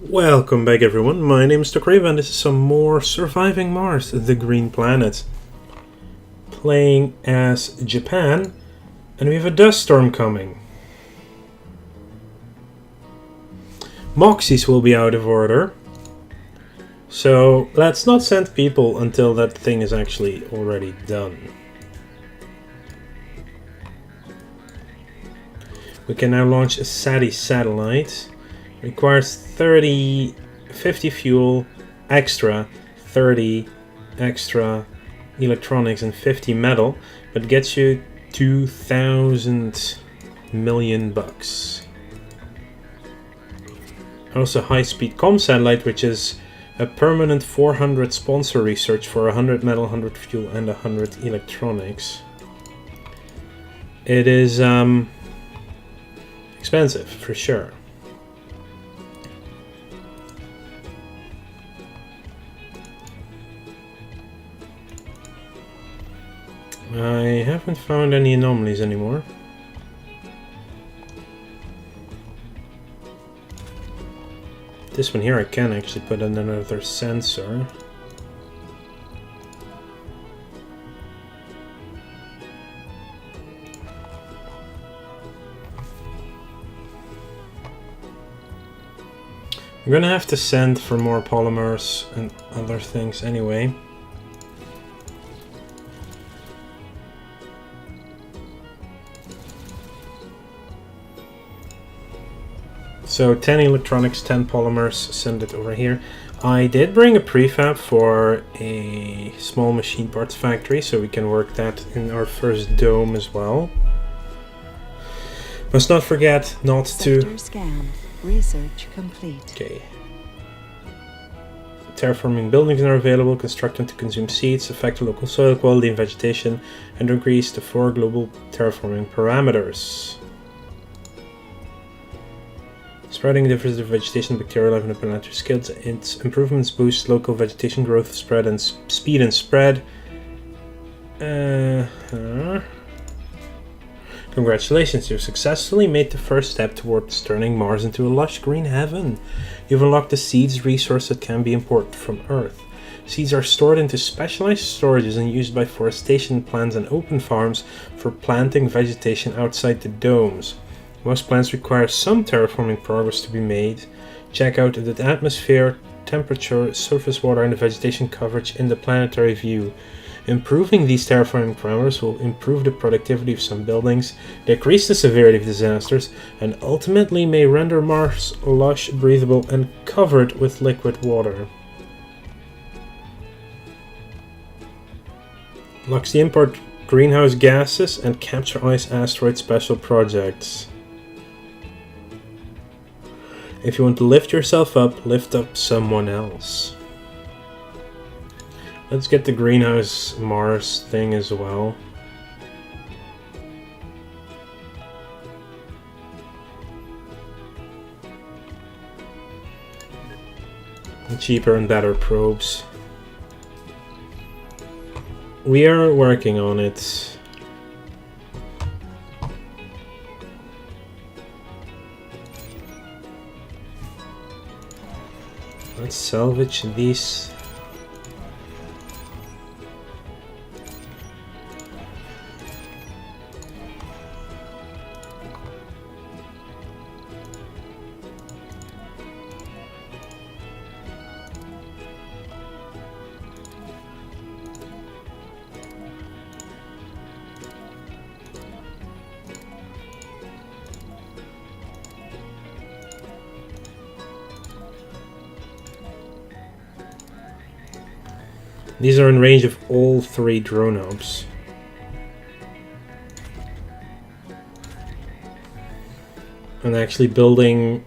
Welcome back everyone, my name is Tokrava and this is some more Surviving Mars, the Green Planet. Playing as Japan, and we have a dust storm coming. Moxies will be out of order, so let's not send people until that thing is actually already done. We can now launch a SATI satellite. Requires 50 fuel, extra 30 extra electronics and 50 metal, but gets you 2,000 million bucks. Also high-speed comm satellite, which is a permanent 400 sponsor research for 100 metal, 100 fuel and 100 electronics. It is expensive for sure. I haven't found any anomalies anymore. This one here I can actually put in another sensor. I'm gonna have to send for more polymers and other things anyway. So 10 electronics, 10 polymers, send it over here. I did bring a prefab for a small machine parts factory, so we can work that in our first dome as well. Must not forget not to... Scan. Research complete. Okay. Terraforming buildings are available. Construct them to consume seeds, affect the local soil quality and vegetation, and increase the 4 global terraforming parameters. Spreading diversity of vegetation, bacterial life, and planetary skills. Its improvements boost local vegetation growth, spread, and speed and spread. Congratulations, you've successfully made the first step towards turning Mars into a lush green heaven. You've unlocked the seeds resource that can be imported from Earth. Seeds are stored into specialized storages and used by forestation plants and open farms for planting vegetation outside the domes. Most plants require some terraforming progress to be made. Check out the atmosphere, temperature, surface water, and the vegetation coverage in the planetary view. Improving these terraforming parameters will improve the productivity of some buildings, decrease the severity of disasters, and ultimately may render Mars lush, breathable, and covered with liquid water. Locks the import greenhouse gases and capture ice asteroid special projects. If you want to lift yourself up someone else. Let's get the greenhouse Mars thing as well. Cheaper and better probes. We are working on it. Let's salvage these. These are in range of all 3 drone hubs. And actually building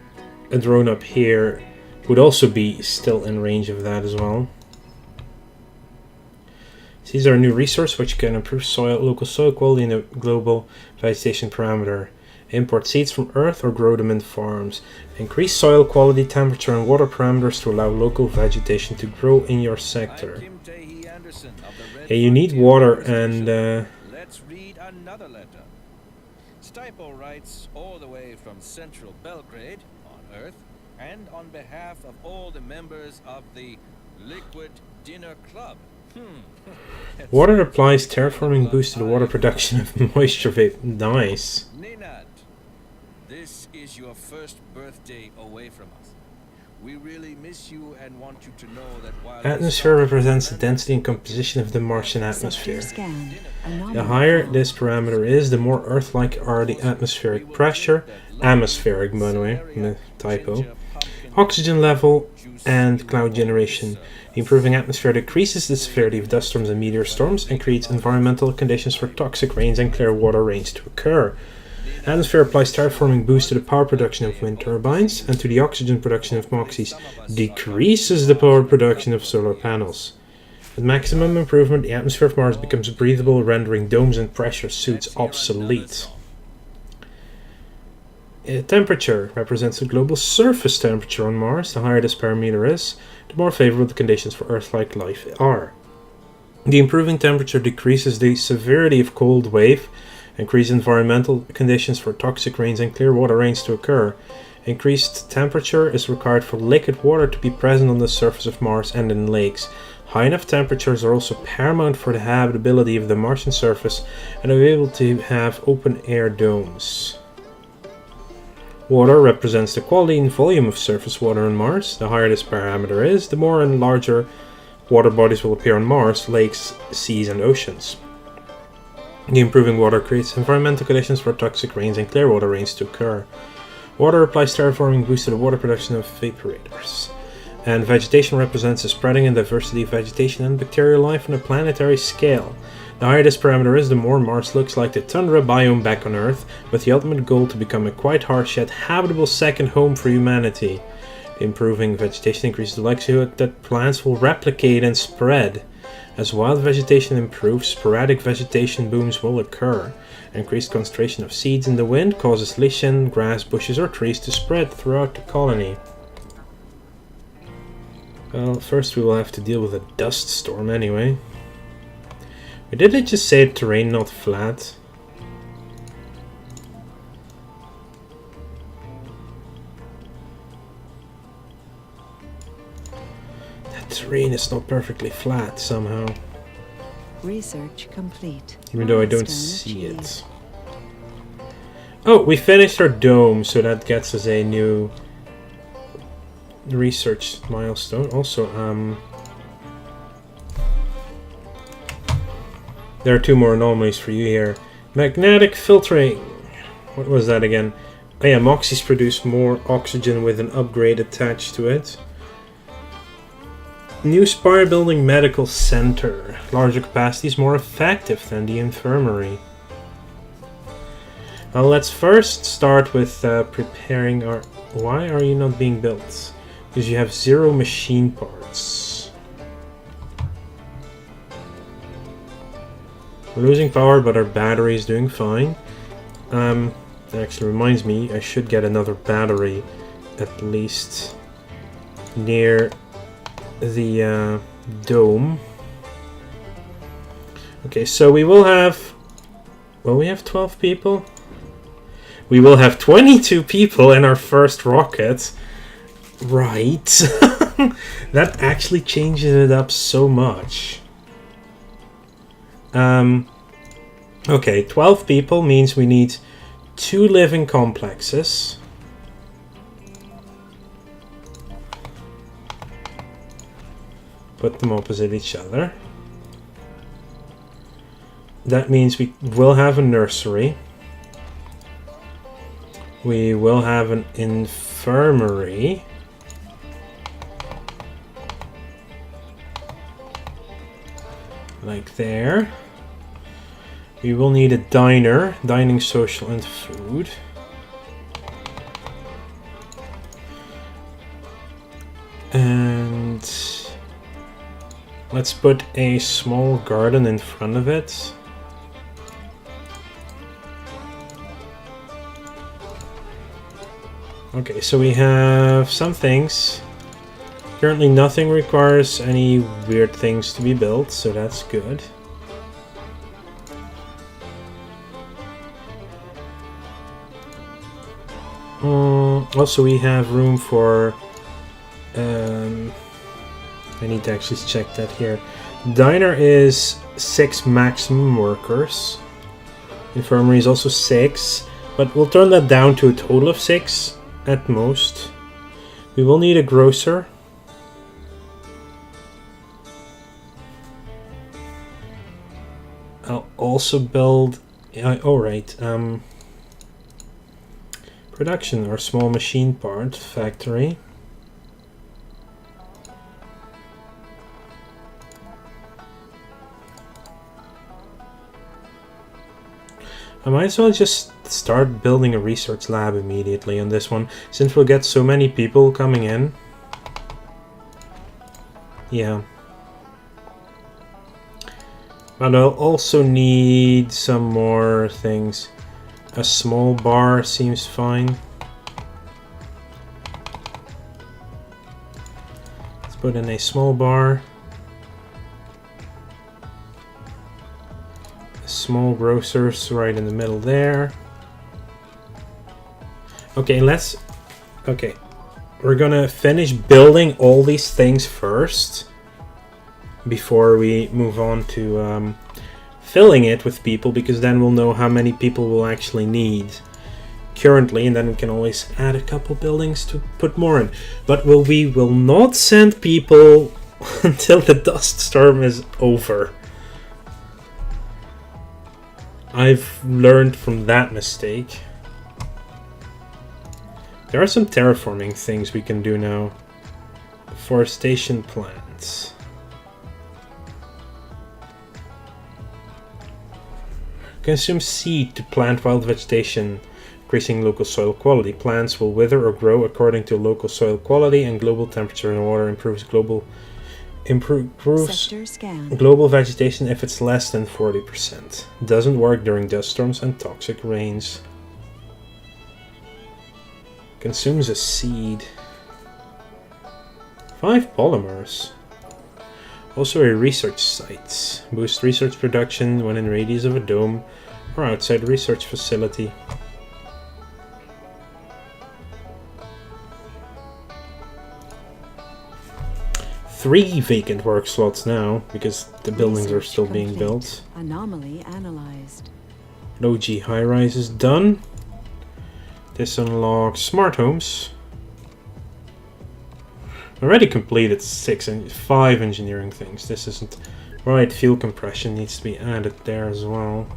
a drone up here would also be still in range of that as well. These are a new resource which can improve local soil quality and the global vegetation parameter. Import seeds from Earth or grow them in farms. Increase soil quality, temperature and water parameters to allow local vegetation to grow in your sector. Yeah, you need water and... Let's read another letter. Stipo writes all the way from central Belgrade, on Earth, And on behalf of all the members of the Liquid Dinner Club. That's Water it. applies terraforming boost to the water production of moisture vape. Nice. Ninad, this is your first birthday away from us. We really miss you and want you to know that while Atmosphere represents the density and composition of the Martian atmosphere. Sector scan. The Anomaly higher found. this parameter is, the more Earth-like are the atmospheric pressure, atmospheric by the way, typo, oxygen level, and cloud generation. The improving atmosphere decreases the severity of dust storms and meteor storms and creates environmental conditions for toxic rains and clear water rains to occur. Atmosphere applies terraforming boost to the power production of wind turbines and to the oxygen production of moxies, decreases the power production of solar panels. With maximum improvement, the atmosphere of Mars becomes breathable, rendering domes and pressure suits obsolete. Temperature represents the global surface temperature on Mars. The higher this parameter is, the more favorable the conditions for Earth-like life are. The improving temperature decreases the severity of cold wave, increased environmental conditions for toxic rains and clear water rains to occur. Increased temperature is required for liquid water to be present on the surface of Mars and in lakes. High enough temperatures are also paramount for the habitability of the Martian surface and are able to have open-air domes. Water represents the quality and volume of surface water on Mars. The higher this parameter is, the more and larger water bodies will appear on Mars, lakes, seas and oceans. The improving water creates environmental conditions for toxic rains and clear water rains to occur. Water applies terraforming boost to the water production of vaporators. And vegetation represents the spreading and diversity of vegetation and bacterial life on a planetary scale. The higher this parameter is, the more Mars looks like the tundra biome back on Earth, with the ultimate goal to become a quite harsh yet habitable second home for humanity. The improving vegetation increases the likelihood that plants will replicate and spread. As wild vegetation improves, sporadic vegetation booms will occur. Increased concentration of seeds in the wind causes lichen, grass, bushes or trees to spread throughout the colony. Well, first we will have to deal with a dust storm anyway. Or did it just say terrain not flat? Terrain is not perfectly flat somehow, Research complete. even though I don't Milestone see achieved. it. Oh, we finished our dome, so that gets us a new research milestone. Also, there are two more anomalies for you here. Magnetic filtering. What was that again? Oh yeah, Moxies produce more oxygen with an upgrade attached to it. New Spire Building Medical Center. Larger capacity is more effective than the infirmary. Well, let's first start with preparing our... Why are you not being built? Because you have 0 machine parts. We're losing power, but our battery is doing fine. That actually reminds me, I should get another battery at least near the dome. Okay, so we will have... Well, we have 12 people. We will have 22 people in our first rocket. Right. That actually changes it up so much. Okay, 12 people means we need 2 living complexes. Put them opposite each other. That means we will have a nursery. We will have an infirmary. Like there. We will need a diner, dining, social, and food. And let's put a small garden in front of it. Okay, so we have some things. Currently nothing requires any weird things to be built, so that's good. Also, we have room for... I need to actually check that here. Diner is 6 maximum workers. Infirmary is also 6. But we'll turn that down to a total of 6 at most. We will need a grocer. I'll also build... production or small machine part factory. I might as well just start building a research lab immediately on this one, since we'll get so many people coming in. Yeah. But I'll also need some more things. A small bar seems fine. Let's put in a small bar. Small grocers right in the middle there. Okay, okay, we're gonna finish building all these things first before we move on to filling it with people, because then we'll know how many people we'll actually need currently, and then we can always add a couple buildings to put more in. But we will not send people until the dust storm is over. I've learned from that mistake. There are some terraforming things we can do now. Forestation plants. Consume seed to plant wild vegetation, increasing local soil quality. Plants will wither or grow according to local soil quality, and global temperature and water improves global vegetation if it's less than 40%. Doesn't work during dust storms and toxic rains. Consumes a seed. 5 polymers. Also a research site. Boost research production when in radius of a dome or outside research facility. Three vacant work slots now, because the buildings are still being built. Anomaly analyzed. OG high-rise is done. This unlocks smart homes. Already completed 5 engineering things. This isn't... Right, fuel compression needs to be added there as well.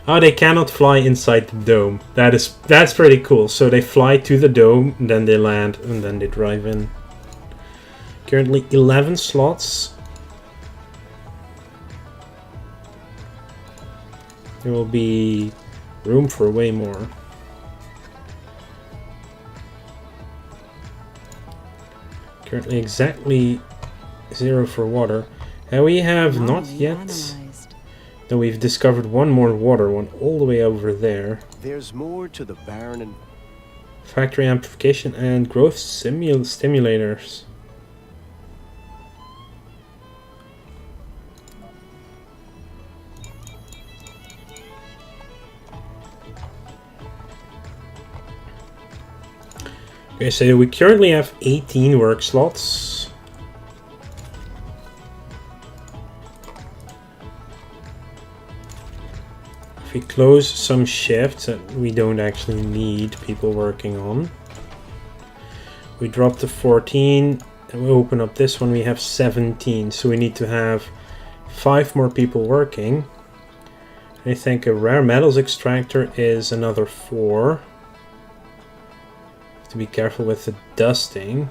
Oh, they cannot fly inside the dome. That's pretty cool. So they fly to the dome, and then they land, and then they drive in. Currently 11 slots. There will be room for way more. Currently exactly 0 for water. And we have not yet... No, we've discovered one more water one all the way over there. There's more to the barren and... Factory amplification and growth stimulators. Okay, so we currently have 18 work slots. We close some shifts that we don't actually need people working on. We drop to 14 and we open up this one. We have 17, so we need to have 5 more people working. I think a rare metals extractor is another 4. Have to be careful with the dusting.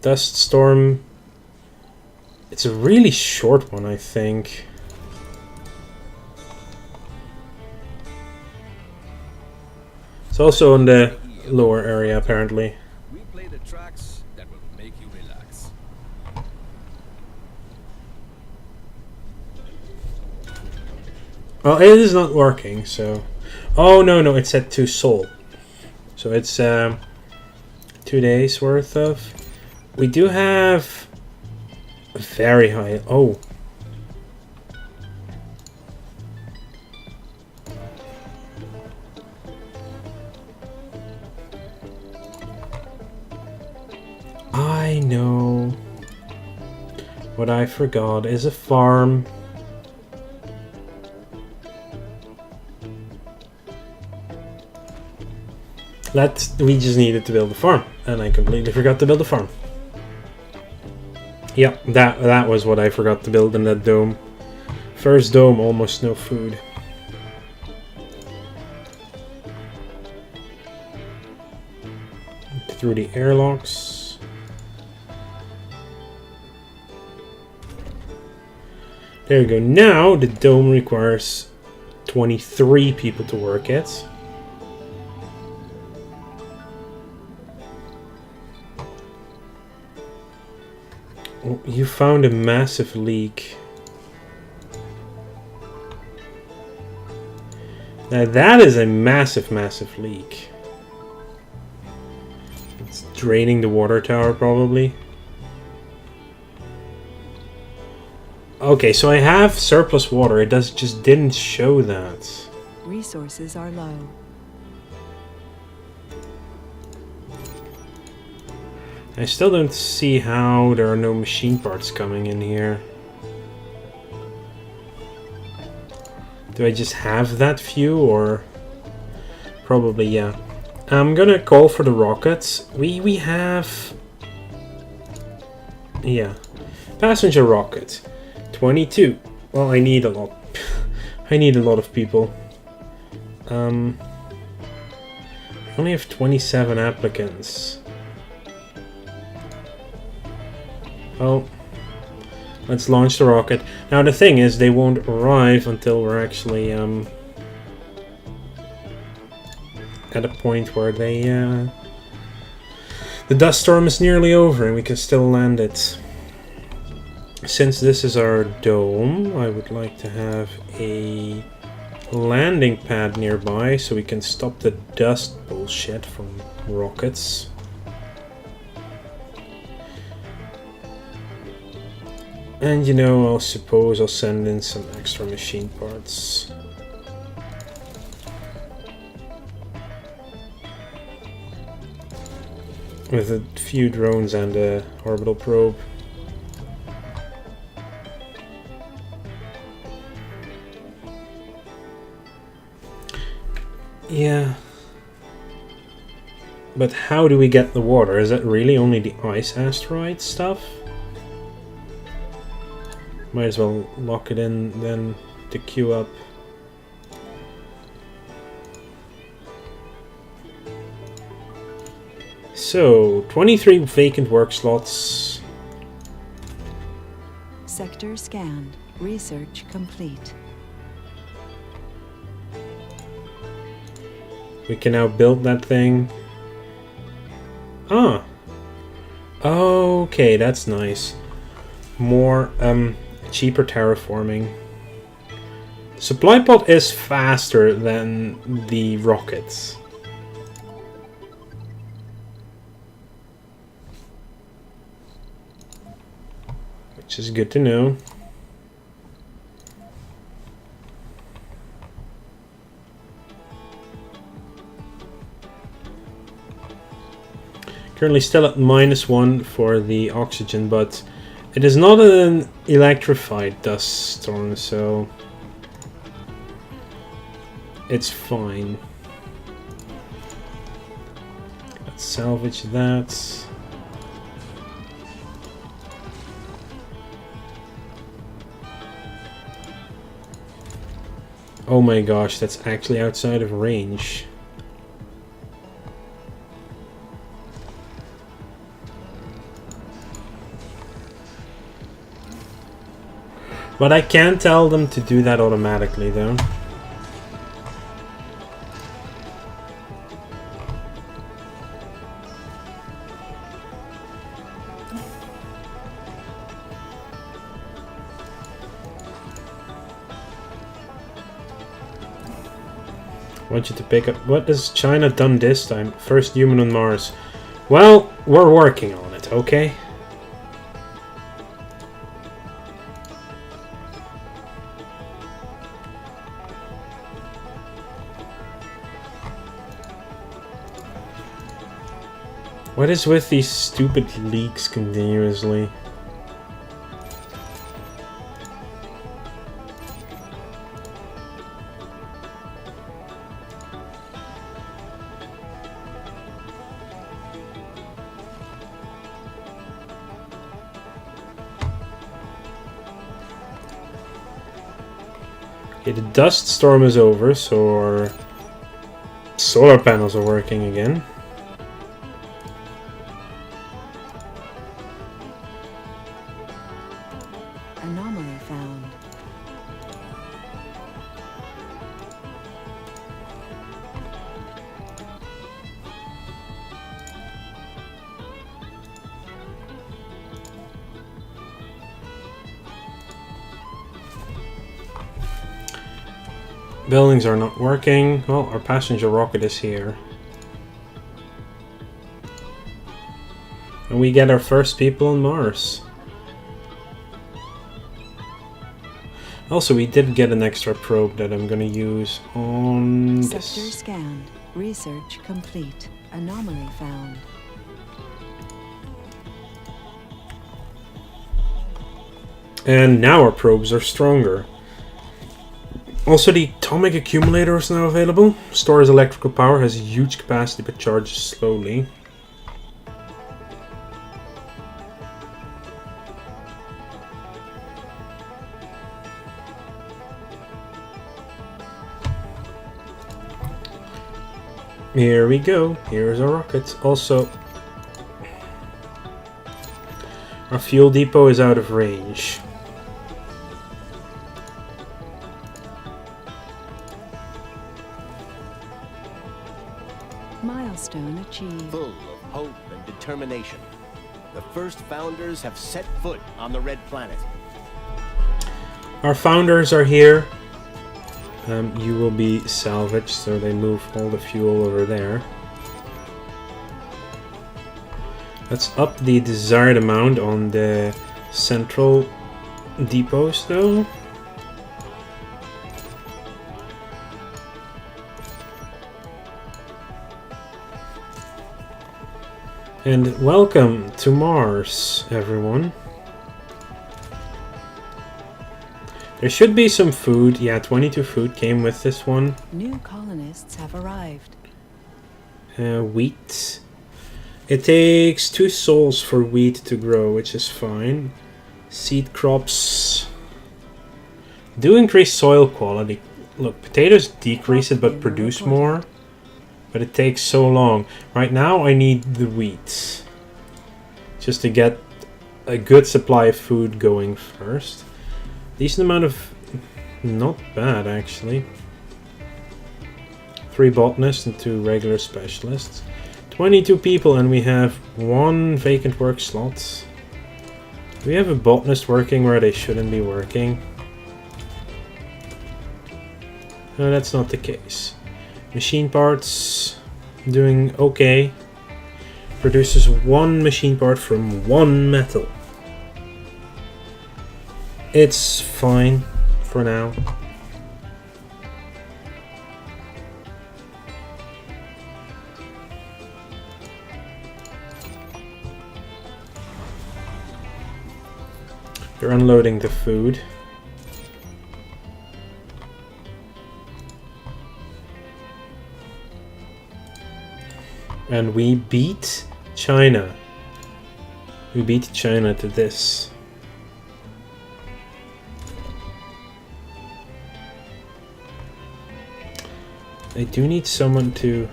Dust storm. It's a really short one, I think. It's also in the lower area, apparently. We play the tracks that will make you relax. Well, it is not working, so... Oh, no, it's set to Sol. So it's 2 days worth of... We do have... a very high... Oh. I know. What I forgot is a farm. We just needed to build a farm, and I completely forgot to build a farm. Yep, that was what I forgot to build in that dome. First dome, almost no food. Through the airlocks. There we go. Now the dome requires 23 people to work it. Oh, you found a massive leak. Now that is a massive, massive leak. It's draining the water tower, probably. Okay, so I have surplus water. It just didn't show that. Resources are low. I still don't see how there are no machine parts coming in here. Do I just have that few, or... Probably, yeah. I'm gonna call for the rockets. We have... Yeah. Passenger rocket. 22. Well, I need a lot. I need a lot of people. I only have 27 applicants. Oh, let's launch the rocket. Now the thing is, they won't arrive until we're actually at a point where they the dust storm is nearly over and we can still land it. Since this is our dome, I would like to have a landing pad nearby so we can stop the dust bullshit from rockets. And you know, I suppose I'll send in some extra machine parts. With a few drones and a orbital probe. Yeah. But how do we get the water? Is that really only the ice asteroid stuff? Might as well lock it in then to queue up. So, 23 vacant work slots. Sector scanned. Research complete. We can now build that thing. Ah. Okay, that's nice. More, cheaper terraforming. Supply pod is faster than the rockets. Which is good to know. Currently still at -1 for the oxygen, but it is not an electrified dust storm, so it's fine. Let's salvage that. Oh my gosh, that's actually outside of range. But I can't tell them to do that automatically, though. want you to pick up. What has China done this time? First human on Mars. Well, we're working on it, okay? What is with these stupid leaks continuously? Okay, the dust storm is over, so our solar panels are working again. Anomaly found. Buildings are not working. Well, our passenger rocket is here. And we get our first people on Mars. Also, we did get an extra probe that I'm gonna use on Sector this. scanned. Research complete. Anomaly found. And now our probes are stronger. Also, the atomic accumulator is now available. Stores electrical power, has huge capacity but charges slowly. Here we go. Here's our rocket. Also, our fuel depot is out of range. Milestone achieved. Full of hope and determination, the first founders have set foot on the Red Planet. Our founders are here. You will be salvaged, so they move all the fuel over there. Let's up the desired amount on the central depots, though. And welcome to Mars, everyone. There should be some food. Yeah, 22 food came with this one. New colonists have arrived. Wheat. It takes 2 souls for wheat to grow, which is fine. Seed crops do increase soil quality. Look, potatoes decrease it but produce more. But it takes so long. Right now I need the wheat. Just to get a good supply of food going first. Decent amount of... not bad, actually. 3 botanists and 2 regular specialists. 22 people and we have 1 vacant work slot. Do we have a botanist working where they shouldn't be working? No, that's not the case. Machine parts doing okay. Produces 1 machine part from 1 metal. It's fine for now. They're unloading the food. And we beat China. We beat China to this. I do need someone to...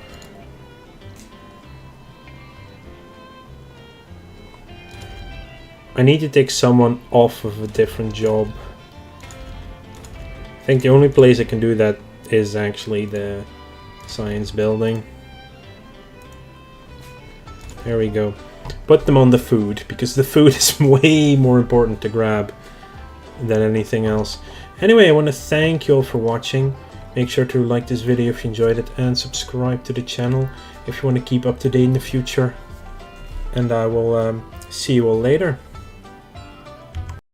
I need to take someone off of a different job. I think the only place I can do that is actually the science building. There we go. Put them on the food, because the food is way more important to grab than anything else. Anyway, I want to thank you all for watching. Make sure to like this video if you enjoyed it and subscribe to the channel if you want to keep up to date in the future. And I will see you all later.